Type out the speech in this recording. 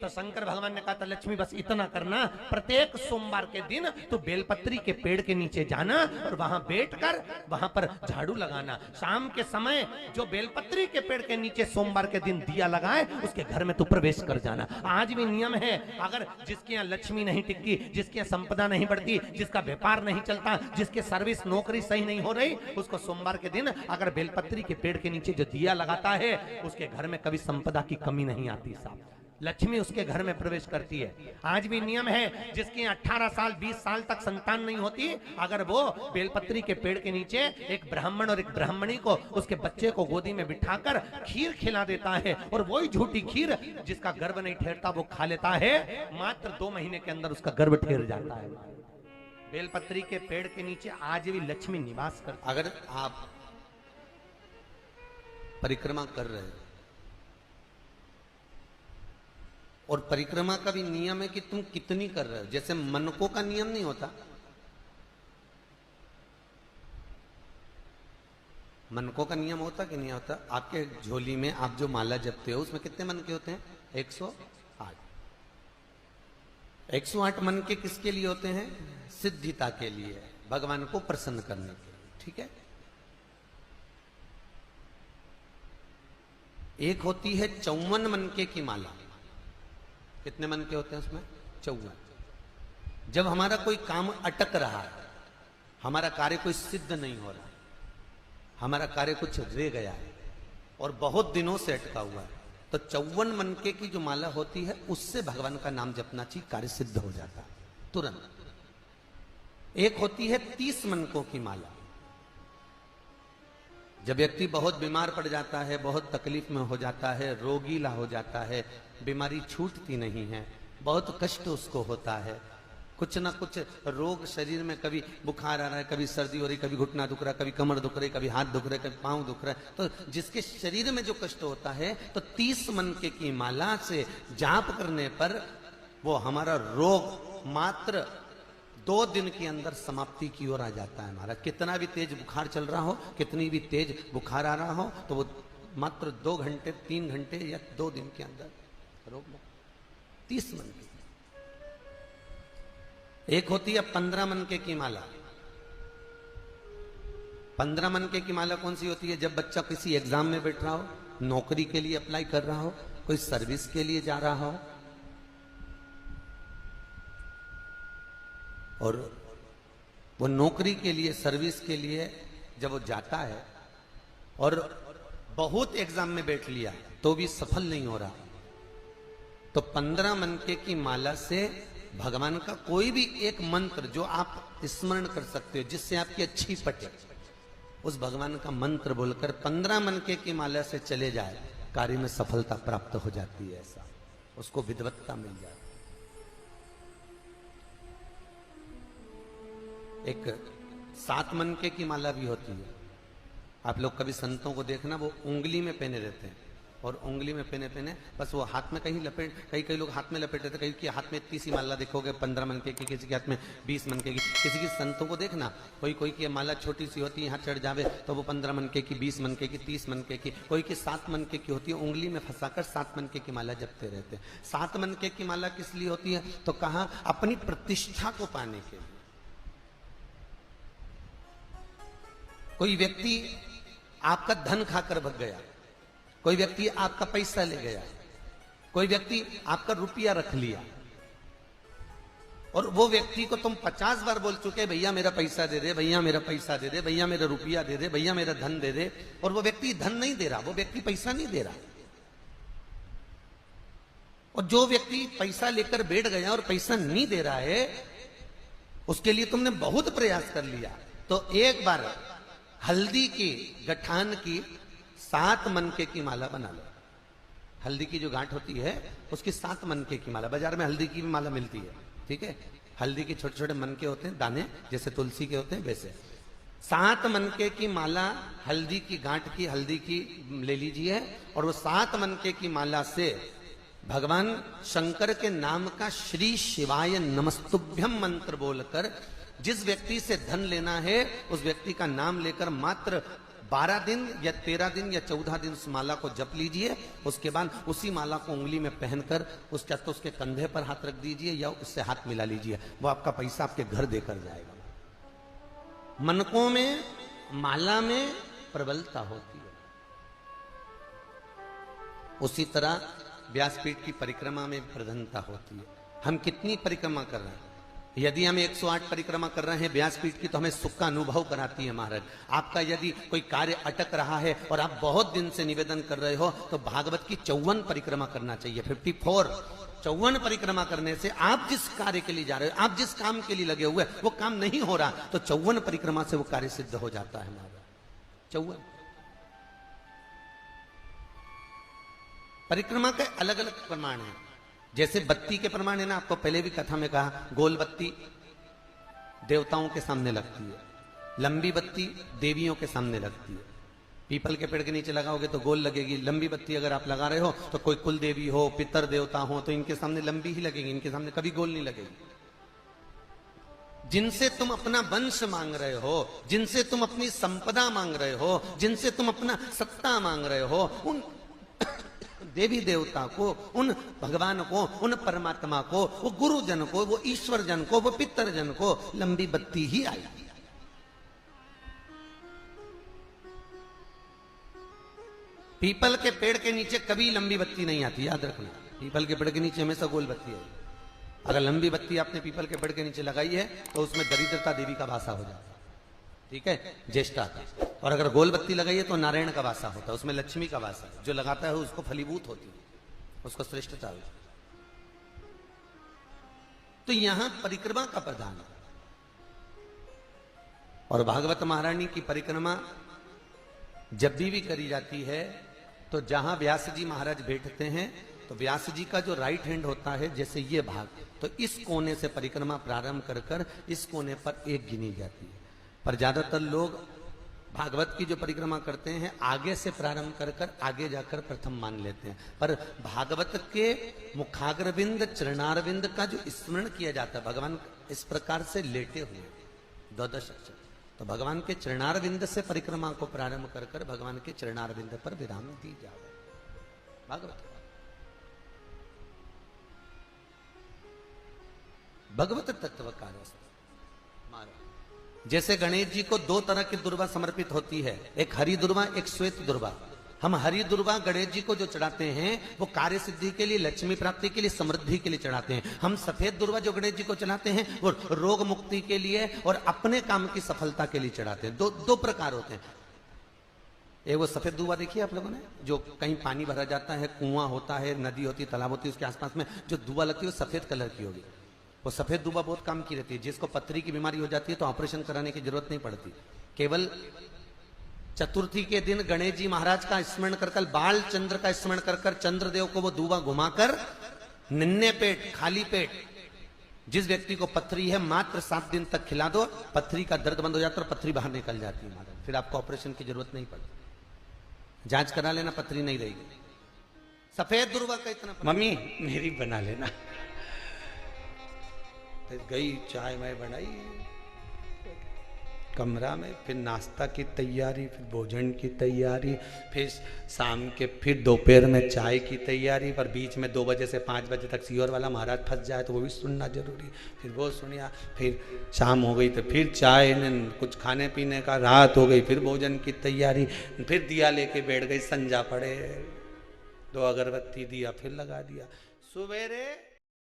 तो शंकर भगवान ने कहा था लक्ष्मी बस इतना करना, प्रत्येक सोमवार के दिन तो बेलपत्री के पेड़ के नीचे जाना और वहां बैठकर वहां पर झाड़ू लगाना। शाम के समय जो बेलपत्री के पेड़ के नीचे सोमवार के दिन दिया लगाए उसके घर में तू प्रवेश कर जाना। आज भी नियम है, अगर जिसके यहाँ लक्ष्मी नहीं टिकती, जिसके यहाँ संपदा नहीं बढ़ती, जिसका व्यापार नहीं चलता, जिसके सर्विस नौकरी सही नहीं हो रही, उसको सोमवार के दिन अगर बेलपत्री के पेड़ के नीचे जो दिया लगाता है उसके घर में कभी संपदा की कमी नहीं आती साहब, लक्ष्मी उसके घर में प्रवेश करती है। आज भी नियम है, जिसके 18 साल 20 साल तक संतान नहीं होती, अगर वो बेलपत्री के पेड़ के नीचे एक ब्राह्मण और एक ब्राह्मणी को उसके बच्चे को गोदी में बिठाकर खीर खिला देता है और वही झूठी खीर जिसका गर्भ नहीं ठहरता वो खा लेता है, मात्र 2 महीने के अंदर उसका गर्भ ठहर जाता है। बेलपत्री के पेड़ के नीचे आज भी लक्ष्मी निवास करती। अगर आप परिक्रमा कर रहे हैं और परिक्रमा का भी नियम है कि तुम कितनी कर रहे हो, जैसे मनकों का नियम नहीं होता, मनकों का नियम होता कि नहीं होता। आपके झोली में आप जो माला जपते हो उसमें कितने मन के होते हैं? 108। 108 मन के किसके लिए होते हैं? सिद्धिता के लिए, भगवान को प्रसन्न करने के लिए, ठीक है। एक होती है 54 मनके की माला। कितने मन के होते हैं उसमें? 54। जब हमारा कोई काम अटक रहा है, हमारा कार्य कोई सिद्ध नहीं हो रहा, हमारा कार्य कुछ रह गया है और बहुत दिनों से अटका हुआ है, तो 54 मनके की जो माला होती है उससे भगवान का नाम जपना चाहिए, कार्य सिद्ध हो जाता है तुरंत। एक होती है 30 मनकों की माला। जब व्यक्ति बहुत बीमार पड़ जाता है, बहुत तकलीफ में हो जाता है, रोगीला हो जाता है, बीमारी छूटती नहीं है, बहुत कष्ट उसको होता है, कुछ ना कुछ रोग शरीर में, कभी बुखार आ रहा है, कभी सर्दी हो रही, कभी घुटना दुख रहा है, कभी कमर दुख रही, कभी हाथ दुख रहे, कभी पांव दुख रहा है, तो जिसके शरीर में जो कष्ट होता है तो 30 मनके की माला से जाप करने पर वो हमारा रोग मात्र 2 दिन के अंदर समाप्ति की ओर आ जाता है। हमारा कितना भी तेज बुखार चल रहा हो, कितनी भी तेज बुखार आ रहा हो, तो वो मात्र 2 घंटे 3 घंटे या 2 दिन के अंदर रोक लो। 30 मनके। एक होती है 15 मनके की माला। 15 मनके की माला कौन सी होती है? जब बच्चा किसी एग्जाम में बैठ रहा हो, नौकरी के लिए अप्लाई कर रहा हो, कोई सर्विस के लिए जा रहा हो, और वो नौकरी के लिए, सर्विस के लिए जब वो जाता है और बहुत एग्जाम में बैठ लिया तो भी सफल नहीं हो रहा, तो 15 मनके की माला से भगवान का कोई भी एक मंत्र जो आप स्मरण कर सकते हो, जिससे आपकी अच्छी पटे, उस भगवान का मंत्र बोलकर 15 मनके की माला से चले जाए, कार्य में सफलता प्राप्त हो जाती है। ऐसा उसको विद्वत्ता मिल जाती है। एक 7 मनके की माला भी होती है। आप लोग कभी संतों को देखना, वो उंगली में पहने रहते हैं और उंगली में पहने बस वो हाथ में कहीं लपेट, कई लोग हाथ में लपेट रहते, कहीं के हाथ में इतनी सी माला देखोगे 15 मनके की, किसी के हाथ में 20 मनके की, किसी की संतों को देखना कोई की माला छोटी सी होती है, यहाँ चढ़ जावे तो वो 15 मनके की, 20 मनके की, 30 मनके की, कोई की 7 मनके की होती है, उंगली में फंसाकर 7 मनके की माला जपते रहते हैं। 7 मनके की माला किस लिए होती है? तो कहा अपनी प्रतिष्ठा को पाने के लिए। कोई व्यक्ति आपका धन खाकर भग गया, कोई व्यक्ति आपका पैसा ले गया, कोई व्यक्ति आपका रुपया रख लिया और वो व्यक्ति को तुम 50 बार बोल चुके, भैया मेरा पैसा दे दे, भैया मेरा पैसा दे दे, भैया मेरा रुपया दे दे, भैया मेरा धन दे दे, और वो व्यक्ति धन नहीं दे रहा, वो व्यक्ति पैसा नहीं दे रहा। और जो व्यक्ति पैसा लेकर बैठ गया और पैसा नहीं दे रहा है, उसके लिए तुमने बहुत प्रयास कर लिया, तो एक बार हल्दी की गठान की 7 मनके की माला बना लो। हल्दी की जो गांठ होती है उसकी 7 मनके की माला, बाजार में हल्दी की भी माला मिलती है, ठीक है। हल्दी के छोटे छोटे मनके होते हैं, दाने जैसे तुलसी के होते हैं वैसे। 7 मनके की माला हल्दी की गांठ की, हल्दी की ले लीजिए, और वो 7 मनके की माला से भगवान शंकर के नाम का श्री शिवाय नमस्तुभ्यम मंत्र बोलकर जिस व्यक्ति से धन लेना है उस व्यक्ति का नाम लेकर मात्र 12 दिन या 13 दिन या 14 दिन उस माला को जप लीजिए। उसके बाद उसी माला को उंगली में पहनकर उसके कंधे पर हाथ रख दीजिए या उससे हाथ मिला लीजिए। वो आपका पैसा आपके घर देकर जाएगा। मनकों में, माला में प्रबलता होती है। उसी तरह व्यासपीठ की परिक्रमा में प्रधानता होती है। हम कितनी परिक्रमा कर रहे हैं? यदि हम 108 परिक्रमा कर रहे हैं व्यासपीठ की, तो हमें सुख का अनुभव कराती है महाराज। आपका यदि कोई कार्य अटक रहा है और आप बहुत दिन से निवेदन कर रहे हो, तो भागवत की 54 परिक्रमा करना चाहिए। 54 54 परिक्रमा करने से आप जिस कार्य के लिए जा रहे हो, आप जिस काम के लिए लगे हुए, वो काम नहीं हो रहा, तो 54 परिक्रमा से वो कार्य सिद्ध हो जाता है महाराज। 54 परिक्रमा के अलग अलग प्रमाण हैं। जैसे बत्ती के प्रमाण है ना, आपको पहले भी कथा में कहा, गोल बत्ती देवताओं के सामने लगती है, लंबी बत्ती देवियों के सामने लगती है। पीपल के पेड़ के नीचे लगाओगे तो गोल लगेगी। लंबी बत्ती अगर आप लगा रहे हो तो कोई कुल देवी हो, पितर देवता हो, तो इनके सामने लंबी ही लगेगी, इनके सामने कभी गोल नहीं लगेगी। जिनसे तुम अपना वंश मांग रहे हो, जिनसे तुम अपनी संपदा मांग रहे हो, जिनसे तुम अपना सत्ता मांग रहे हो, उन देवी देवता को, उन भगवान को, उन परमात्मा को, वो गुरुजन को, वो ईश्वर जन को, वो पितर जन को लंबी बत्ती ही आएगी। पीपल के पेड़ के नीचे कभी लंबी बत्ती नहीं आती, याद रखना। पीपल के पेड़ के नीचे हमेशा गोल बत्ती है। अगर लंबी बत्ती आपने पीपल के पेड़ के नीचे लगाई है तो उसमें दरिद्रता देवी का वासा हो जाता है, ठीक है, ज्येष्ठा का। और अगर गोल बत्ती लगाई है तो नारायण का वासा होता है, उसमें लक्ष्मी का वासा है। जो लगाता है उसको फलीभूत होती है, उसको श्रेष्ठता होती है। तो यहां परिक्रमा का प्रधान है। और भागवत महारानी की परिक्रमा जब भी करी जाती है तो जहां व्यास जी महाराज बैठते हैं, तो व्यास जी का जो राइट हैंड होता है, जैसे ये भाग, तो इस कोने से परिक्रमा प्रारंभ कर कर इस कोने पर एक गिनी जाती है। पर ज्यादातर लोग भागवत की जो परिक्रमा करते हैं आगे से प्रारंभ कर कर आगे जाकर प्रथम मान लेते हैं। पर भागवत के मुखाग्रविंद चरणारविंद का जो स्मरण किया जाता है, भगवान इस प्रकार से लेटे हुए द्वादश अक्षर, तो भगवान के चरणारविंद से परिक्रमा को प्रारंभ कर कर भगवान के चरणारविंद पर विराम दी जाए। भागवत भगवत तत्व कार्य। जैसे गणेश जी को 2 तरह की दुर्वा समर्पित होती है, एक हरि दुर्वा, एक श्वेत दुर्वा। हम हरि दुर्वा गणेश जी को जो चढ़ाते हैं वो कार्य सिद्धि के लिए, लक्ष्मी प्राप्ति के लिए, समृद्धि के लिए चढ़ाते हैं। हम सफेद दुर्वा जो गणेश जी को चढ़ाते हैं वो रोग मुक्ति के लिए और अपने काम की सफलता के लिए चढ़ाते हैं। दो प्रकार होते हैं। एक वो सफेद दुर्वा देखिए आप लोगों ने, जो कहीं पानी भरा जाता है, कुआं होता है, नदी होती है, तालाब होती है, उसके आसपास में जो दुर्वा लगती है वो सफेद कलर की होगी। वो सफेद दुबा बहुत काम की रहती है। जिसको पथरी की बीमारी हो जाती है तो ऑपरेशन कराने की जरूरत नहीं पड़ती। केवल चतुर्थी के दिन गणेश जी महाराज का स्मरण कर कर, बाल चंद्र का स्मरण कर कर, चंद्रदेव को वो दुबा घुमाकर निन्ने पेट, खाली पेट, जिस व्यक्ति को पथरी है मात्र 7 दिन तक खिला दो, पथरी का दर्द बंद हो जाता है और पथरी बाहर निकल जाती है महाराज। फिर आपको ऑपरेशन की जरूरत नहीं पड़ती। जांच करा लेना, पथरी नहीं रहेगी। सफेद दुर्वा का इतना मम्मी मेरी बना लेना। गई चाय मैं बनाई कमरा में, फिर नाश्ता की तैयारी, फिर भोजन की तैयारी, फिर शाम के, फिर दोपहर में चाय की तैयारी। पर बीच में 2 बजे से 5 बजे तक सीहोर वाला महाराज फंस जाए तो वो भी सुनना जरूरी, फिर वो सुनिया। फिर शाम हो गई तो फिर चाय, कुछ खाने पीने का, रात हो गई फिर भोजन की तैयारी, फिर दिया लेके बैठ गई, संजा पड़े, 2 अगरबत्ती दिया फिर लगा दिया। सवेरे